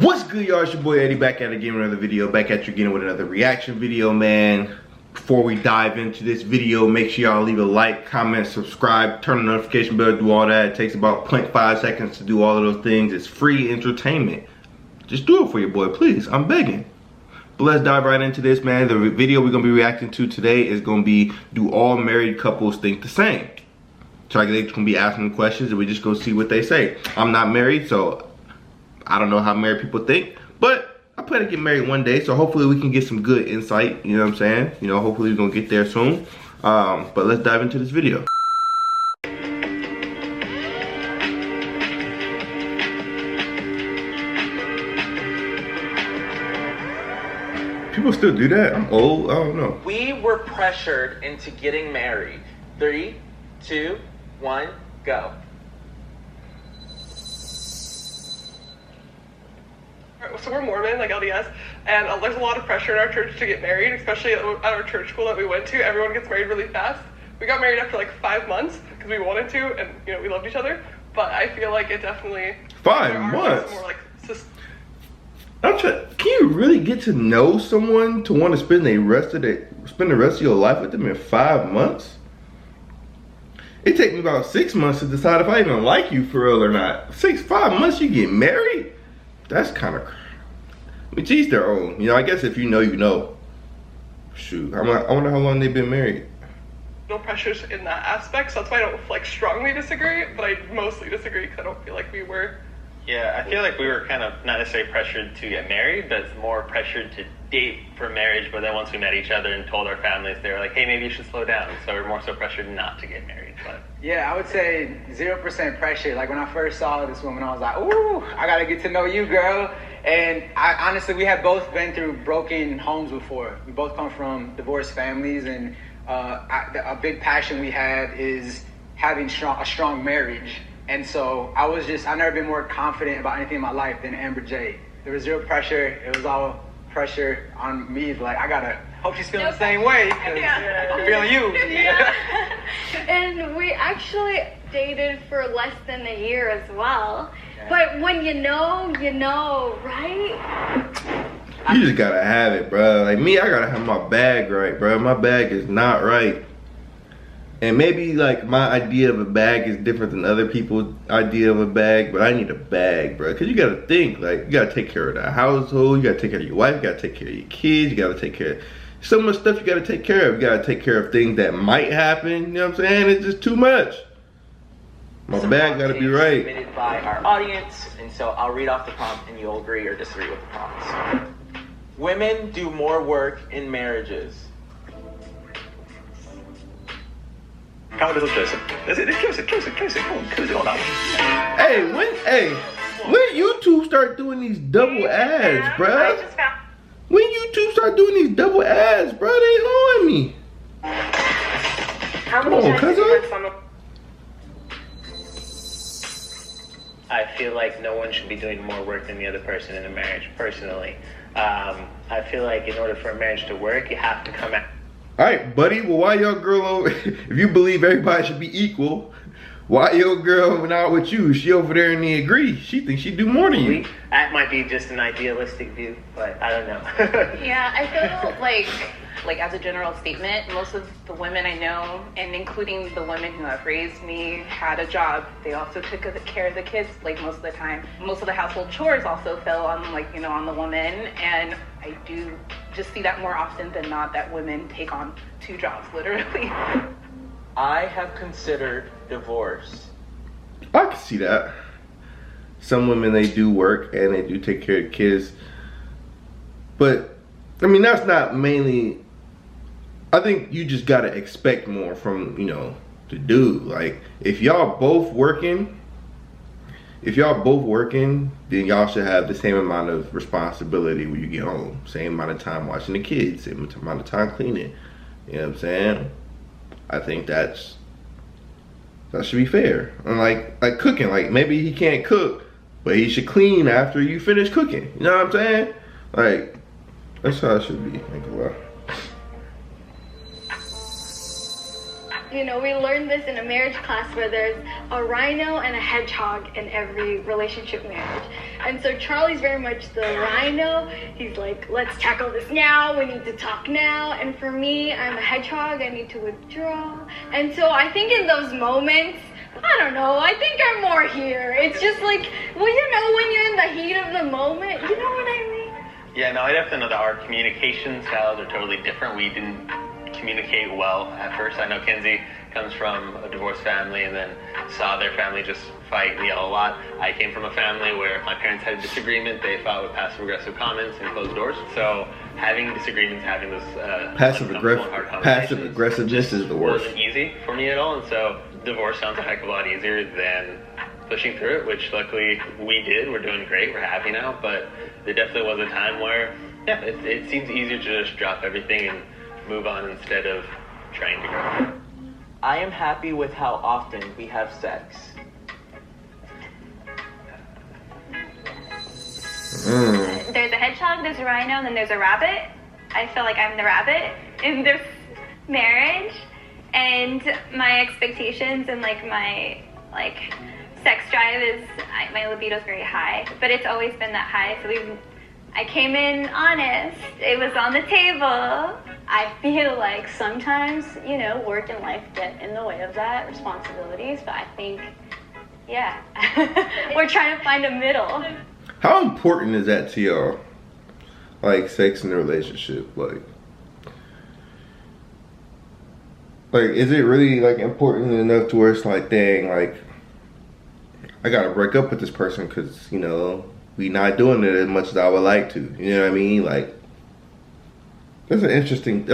What's good, y'all? It's your boy Eddie back at it again with another video, back at you again with another reaction video, man. Before we dive into this video, make sure y'all leave a like, comment, subscribe, turn the notification bell, do all that. It takes about 0.5 seconds to do all of those things. It's free entertainment. Just do it for your boy, please. I'm begging. But let's dive right into this, man. The video we're gonna be reacting to today is gonna be, do all married couples think the same? So I guess gonna be asking them questions and we just go see what they say. I'm not married, so I don't know how married people think, but I plan to get married one day, so hopefully we can get some good insight, you know what I'm saying? You know, hopefully we're gonna get there soon. But let's dive into this video. People still do that? I'm old, I don't know. We were pressured into getting married. 3, 2, 1, go. So we're Mormon, like LDS, and there's a lot of pressure in our church to get married, especially at our church school that we went to. Everyone gets married really fast. We got married after like 5 months because we wanted to, and you know we loved each other. But I feel like it definitely 5 months. More like can you really get to know someone to want to spend the rest of your life with them in 5 months? It takes me about 6 months to decide if I even like you for real or not. 5 months you get married? That's kind of, I mean, to each their own. You know, I guess if you know, you know. Shoot, I wonder how long they've been married. no pressures in that aspect, so that's why I don't like strongly disagree, but I mostly disagree because I don't feel like we were. Yeah, I feel like we were kind of not necessarily pressured to get married, but more pressured to date for marriage. But then once we met each other and told our families, they were like, hey, maybe you should slow down. So we're more so pressured not to get married. But yeah, I would say 0% pressure. Like when I first saw this woman, I was like, ooh, I gotta get to know you, girl. And honestly, we have both been through broken homes before. We both come from divorced families, and a big passion we have is having a strong marriage. And so I've never been more confident about anything in my life than Amber J. There was zero pressure. It was all pressure on me. Like, I gotta hope she's feeling the same way. Yeah. I'm feeling you. Yeah. And we actually dated for less than a year as well. Okay. But when you know, right? You just gotta have it, bro. Like me, I gotta have my bag right, bro. My bag is not right. And maybe like my idea of a bag is different than other people's idea of a bag, but I need a bag, bro. Cause you gotta think, like, you gotta take care of the household, you gotta take care of your wife, you gotta take care of your kids, you gotta take care of so much stuff you gotta take care of. You gotta take care of things that might happen, you know what I'm saying? It's just too much. My bag gotta be right. Submitted by our audience, and so I'll read off the prompt and you'll agree or disagree with the prompts. Women do more work in marriages. come a little closer. Closer. Come on, close it on that Hey, when YouTube start doing these double ads, bruh? When YouTube start doing these double ads, bruh, they on me. How many times cousin? I feel like no one should be doing more work than the other person in a marriage, personally. I feel like in order for a marriage to work, you have to come out. All right, buddy. Well, why your girl over? If you believe everybody should be equal, why your girl not with you? She over there and they agree. She thinks she do more than you. That might be just an idealistic view, but I don't know. Yeah, I feel like as a general statement, most of the women I know, and including the women who have raised me, had a job. They also took care of the kids, like, most of the time. Most of the household chores also fell on, like, you know, on the woman, and I do just see that more often than not, that women take on 2 jobs, literally. I have considered divorce. I can see that. Some women, they do work and they do take care of kids, but I mean, that's not mainly. I think you just gotta expect more from, you know, the dude. Like, if y'all both working, then y'all should have the same amount of responsibility when you get home. Same amount of time watching the kids, same amount of time cleaning. You know what I'm saying? I think that should be fair. And like cooking, like maybe he can't cook, but he should clean after you finish cooking. You know what I'm saying? Like, that's how it should be. Ain't gonna lie. You know, we learned this in a marriage class where there's a rhino and a hedgehog in every relationship marriage. And so Charlie's very much the rhino. He's like, let's tackle this now. We need to talk now. And for me, I'm a hedgehog. I need to withdraw. And so I think in those moments, I don't know, I think I'm more here. It's just like, well, you know, when you're in the heat of the moment, you know what I mean? Yeah, no, I definitely know that our communication styles are totally different. We didn't communicate well at first. I know Kenzie comes from a divorced family and then saw their family just fight and yell a lot. I came from a family where if my parents had a disagreement, they fought with passive-aggressive comments and closed doors. So having disagreements, having this passive aggressiveness is the worst. Wasn't easy for me at all, and so divorce sounds a heck of a lot easier than pushing through it, which luckily we did. We're doing great. We're happy now, but there definitely was a time where, yeah, it seems easier to just drop everything and move on instead of trying to grow. I am happy with how often we have sex. There's a hedgehog, there's a rhino, and then there's a rabbit. I feel like I'm the rabbit in this marriage, and my expectations and like my sex drive is, my libido is very high, but it's always been that high. So I came in honest. It was on the table. I feel like sometimes, you know, work and life get in the way of that, responsibilities, but I think, yeah, we're trying to find a middle. How important is that to y'all? Like, sex in a relationship, like, is it really, like, important enough to where it's like, dang, like, I gotta break up with this person because, you know, we not doing it as much as I would like to. You know what I mean? Like, that's an interesting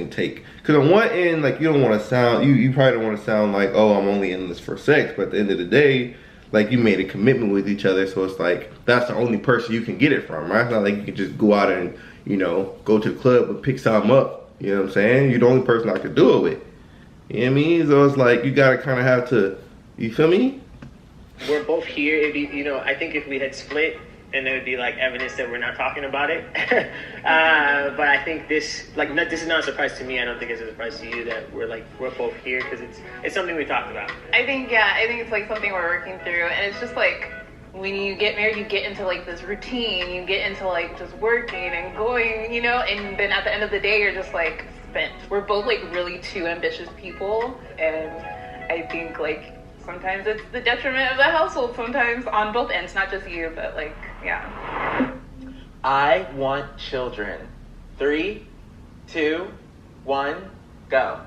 take. Because on one end, like, you don't want to sound, you probably don't want to sound like, oh, I'm only in this for sex. But at the end of the day, like, you made a commitment with each other, so it's like, that's the only person you can get it from, right? It's not like you can just go out and, you know, go to the club and pick something up. You know what I'm saying? You're the only person I could do it with. You know what I mean? So it's like, you gotta kind of have to, you feel me? We're both here. It'd be, you know, I think if we had split, then there would be like evidence that we're not talking about it. But I think this, like, this is not a surprise to me. I don't think it's a surprise to you that we're both here because it's something we talked about. I think it's like something we're working through, and it's just like when you get married, you get into like this routine, you get into like just working and going, you know, and then at the end of the day, you're just like spent. We're both like really two ambitious people, and I think like sometimes it's the detriment of the household, sometimes on both ends, not just you, but like, yeah. I want children. 3, 2, 1, go.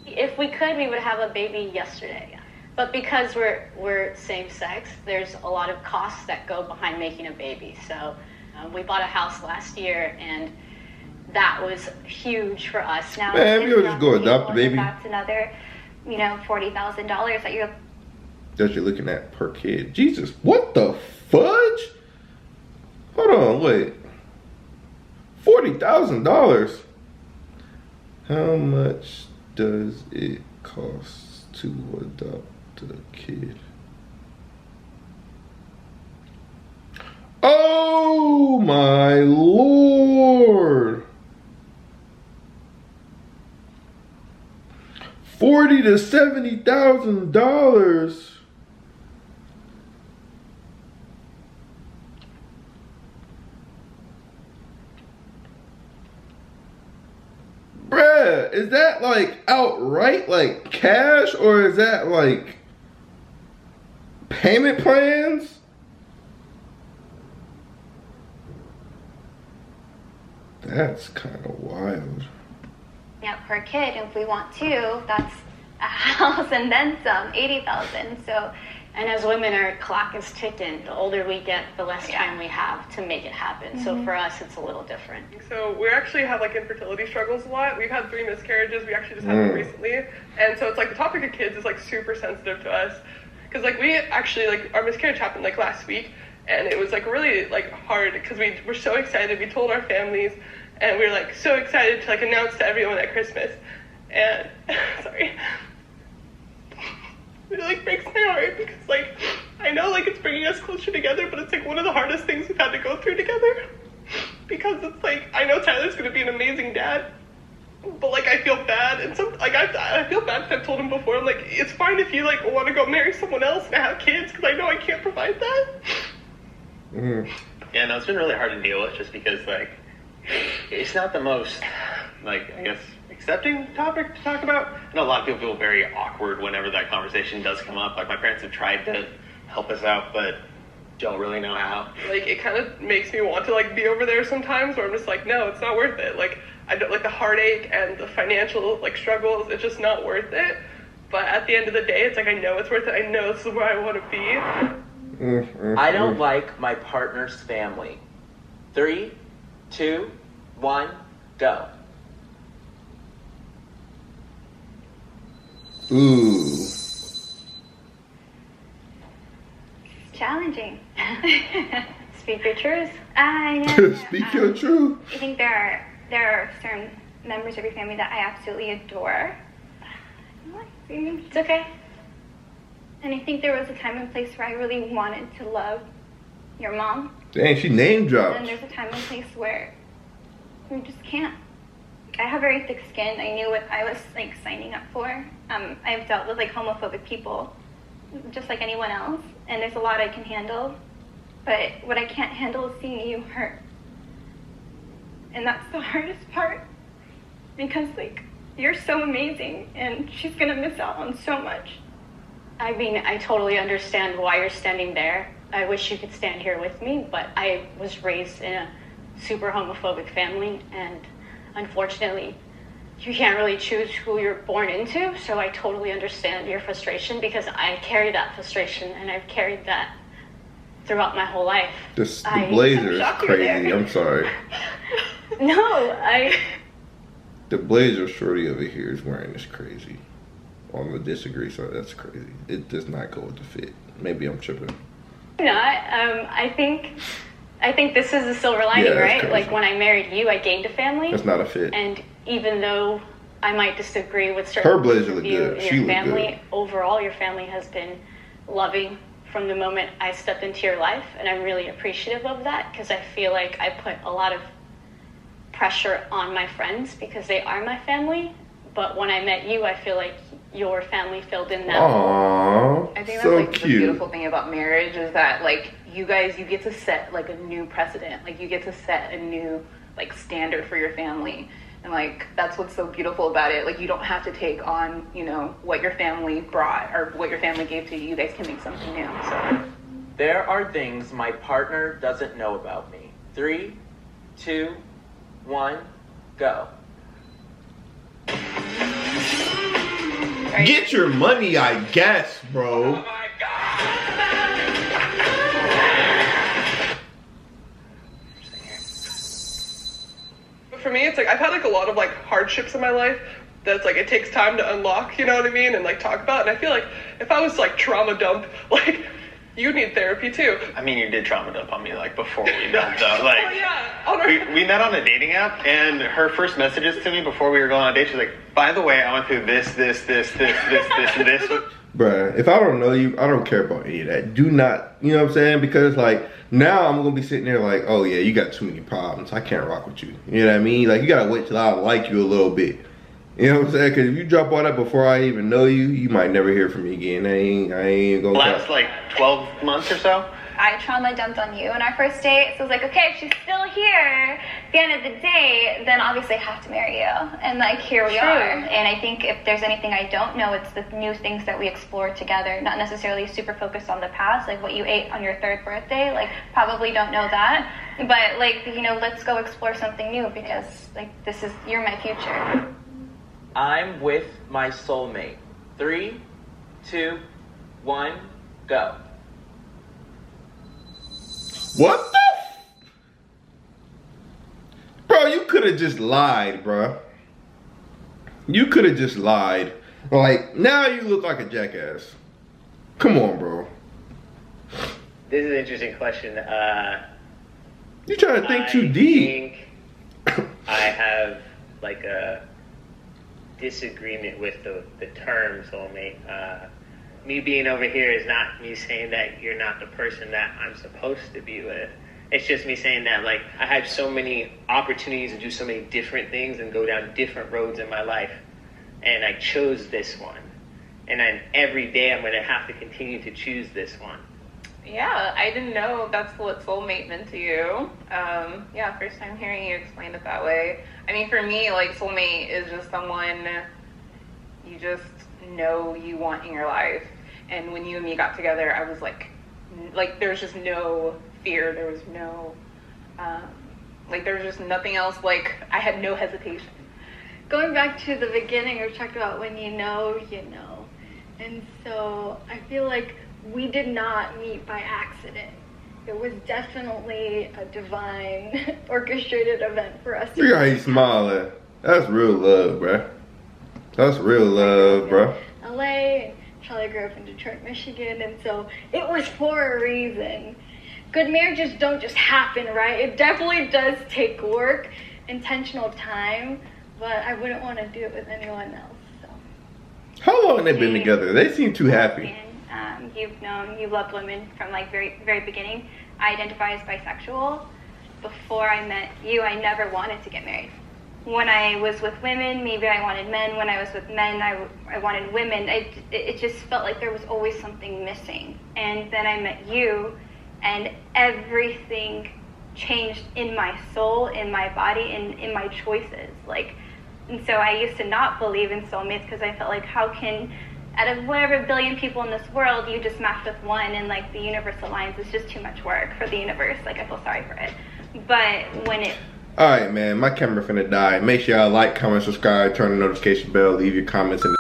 If we could, we would have a baby yesterday. But because we're same sex, there's a lot of costs that go behind making a baby. So we bought a house last year, and that was huge for us. Now, man, you just go adopt a baby. That's another, you know, $40,000 that you're looking at per kid. Jesus, what the fudge? Hold on, wait. $40,000. How much does it cost to adopt a kid? Oh my Lord. $40,000 to $70,000. Bruh, is that like outright like cash, or is that like payment plans? That's kind of wild. Yeah, per kid. If we want 2, that's a house and then some, $80,000. So, and as women, our clock is ticking. The older we get, the less time we have to make it happen. So for us, it's a little different. So we actually have like infertility struggles a lot. We've had 3 miscarriages. We actually just had one recently, and so it's like the topic of kids is like super sensitive to us, because like we actually like our miscarriage happened like last week, and it was like really like hard because we were so excited. We told our families, and we were like so excited to like announce to everyone at Christmas, and sorry. It like breaks my heart because like I know like it's bringing us closer together, but it's like one of the hardest things we've had to go through together, because it's like I know Tyler's gonna be an amazing dad, but like I feel bad, and I feel bad because I've told him before. I'm like, it's fine if you like want to go marry someone else and have kids, because I know I can't provide that. Yeah, no, it's been really hard to deal with, just because like it's not the most like, I guess, accepting topic to talk about. I know a lot of people feel very awkward whenever that conversation does come up. Like, my parents have tried to help us out, but don't really know how. Like, it kind of makes me want to like be over there sometimes, where I'm just like, no, it's not worth it. Like, I don't like the heartache and the financial like struggles. It's just not worth it. But at the end of the day, it's like, I know it's worth it. I know this is where I want to be. I don't like my partner's family. 3, 2, 1, go. Ooh. Challenging. Speak your truth. I know. Speak your truth. I think there are certain members of your family that I absolutely adore. It's okay. And I think there was a time and place where I really wanted to love your mom. Dang, she name dropped. And there's a time and place where we just can't. I have very thick skin. I knew what I was like signing up for. I've dealt with like homophobic people, just like anyone else, and there's a lot I can handle. But what I can't handle is seeing you hurt, and that's the hardest part. Because like you're so amazing, and she's gonna miss out on so much. I mean, I totally understand why you're standing there. I wish you could stand here with me, but I was raised in a super homophobic family, and unfortunately, you can't really choose who you're born into. So I totally understand your frustration, because I carry that frustration, and I've carried that throughout my whole life. The blazer is crazy. I'm sorry. No, The blazer shorty over here is wearing is crazy. I'm gonna disagree, so that's crazy. It does not go with the fit. Maybe I'm tripping. not. I think this is the silver lining, Yeah, that's right? crazy. Like, when I married you, I gained a family. That's not a fit. And even though I might disagree with certain Her blazer points of look view good. in She your look family, good. overall, your family has been loving from the moment I stepped into your life, and I'm really appreciative of that, because I feel like I put a lot of pressure on my friends because they are my family. But when I met you, I feel like your family filled in that hole. Aww, I think that's so like the cute. beautiful thing about marriage is that like you guys, you get to set like a new precedent. Like you get to set a new like standard for your family. And like that's what's so beautiful about it. Like you don't have to take on, you know, what your family brought or what your family gave to you. You guys can make something new. So There are things my partner doesn't know about me. 3, 2, 1, go. Get your money, I guess, bro. But for me, it's like I've had like a lot of like hardships in my life that's like it takes time to unlock, you know what I mean, and like talk about. And I feel like if I was like trauma dump, like you need therapy too. I mean, you did trauma dump on me like before we met, though. Like, Oh yeah. we met on a dating app, and her first messages to me before we were going on a date, she's like, "By the way, I went through this, and this." Bruh, if I don't know you, I don't care about any of that. Do not, you know what I'm saying? Because like now I'm gonna be sitting there like, oh yeah, you got too many problems. I can't rock with you. You know what I mean? Like you gotta wait till I like you a little bit. You know what I'm saying? Because if you drop all that before I even know you, you might never hear from me again. I ain't gonna. Last like 12 months or so. I trauma dumped on you on our first date, so I was like, okay, if she's still here at the end of the day, then obviously I have to marry you. And like, here we are. And I think if there's anything I don't know, it's the new things that we explore together, not necessarily super focused on the past, like what you ate on your 3rd birthday, like probably don't know that. But like, you know, let's go explore something new, because like you're my future. I'm with my soulmate. 3, 2, 1, go. What the? Bro, you could have just lied, bro. You could have just lied. Like, now you look like a jackass. Come on, bro. This is an interesting question. You trying to think too deep. I think I have like a disagreement with the term soulmate. Me being over here is not me saying that you're not the person that I'm supposed to be with. It's just me saying that, like, I had so many opportunities to do so many different things and go down different roads in my life. And I chose this one. And then every day I'm going to have to continue to choose this one. Yeah, I didn't know that's what soulmate meant to you. Yeah, first time hearing you explain it that way. I mean, for me, like, soulmate is just someone you just know you want in your life. And when you and me got together, I was like there's just no fear. There was no, there was just nothing else. Like, I had no hesitation. Going back to the beginning, we talked about when you know, you know. And so I feel like we did not meet by accident. It was definitely a divine orchestrated event for us. Look how he's smiling. That's real love, bruh. That's real love, bruh. LA, and Charlie grew up in Detroit, Michigan, and so it was for a reason. Good marriages don't just happen, right? It definitely does take work, intentional time, but I wouldn't want to do it with anyone else. So. How long have they been together? They seem too happy. You've loved women from like very, very beginning. I identify as bisexual. Before I met you, I never wanted to get married. When I was with women, maybe I wanted men. When I was with men, I wanted women. It just felt like there was always something missing. And then I met you, and everything changed in my soul, in my body, in my choices. And so I used to not believe in soulmates because I felt like, how can, out of whatever billion people in this world, you just match with one and like the universe aligns? It's just too much work for the universe. Like, I feel sorry for it. But when it... Alright, man, my camera finna die. Make sure y'all like, comment, subscribe, turn the notification bell, leave your comments in the